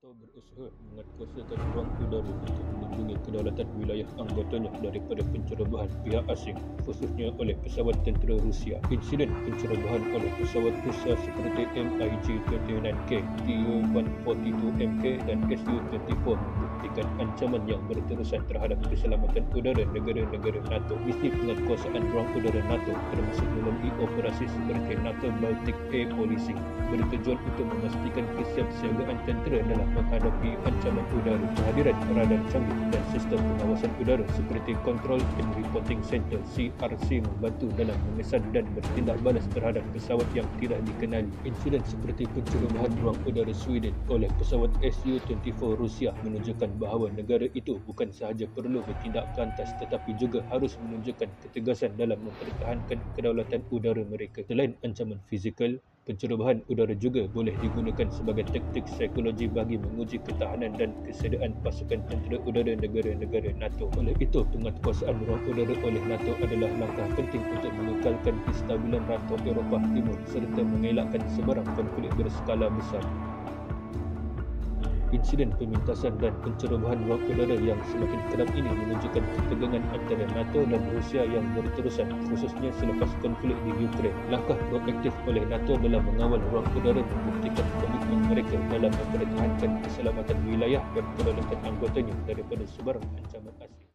NATO berusaha menguatkuasakan ruang udara untuk melindungi kedaulatan wilayah anggotanya daripada pencerobohan pihak asing, khususnya oleh pesawat tentera Rusia. Insiden pencerobohan oleh pesawat Rusia seperti MiG-29K, Tu-142Mk dan Su-24 membuktikan ancaman yang berterusan terhadap keselamatan udara negara-negara NATO. Misi penguatkuasaan ruang udara NATO termasuk melalui operasi seperti NATO Baltic Air Policing bertujuan untuk memastikan kesiapsiagaan tentera dalam menghadapi ancaman udara. Kehadiran radar canggih dan sistem pengawasan udara seperti Control and Reporting Center (CRC) membantu dalam memesan dan bertindak balas terhadap pesawat yang tidak dikenali. Insiden seperti pencerobohan ruang udara Sweden oleh pesawat Su-24 Rusia menunjukkan bahawa negara itu bukan sahaja perlu bertindak pantas tetapi juga harus menunjukkan ketegasan dalam mempertahankan kedaulatan udara mereka. Selain ancaman fizikal, pencerobohan udara juga boleh digunakan sebagai taktik psikologi bagi menguji ketahanan dan kesediaan pasukan tentera udara negara-negara NATO. Oleh itu, penguatkuasaan ruang udara oleh NATO adalah langkah penting untuk mengekalkan kestabilan rantau Eropah Timur serta mengelakkan sebarang konflik berskala besar. Insiden pemintasan dan pencerobohan ruang udara yang semakin kerap ini menunjukkan ketegangan antara NATO dan Rusia yang berterusan, khususnya selepas konflik di Ukraine. Langkah proaktif oleh NATO dalam mengawal ruang udara membuktikan komitmen mereka dalam mempertahankan keselamatan wilayah dan kedaulatan anggotanya daripada sebarang ancaman asing.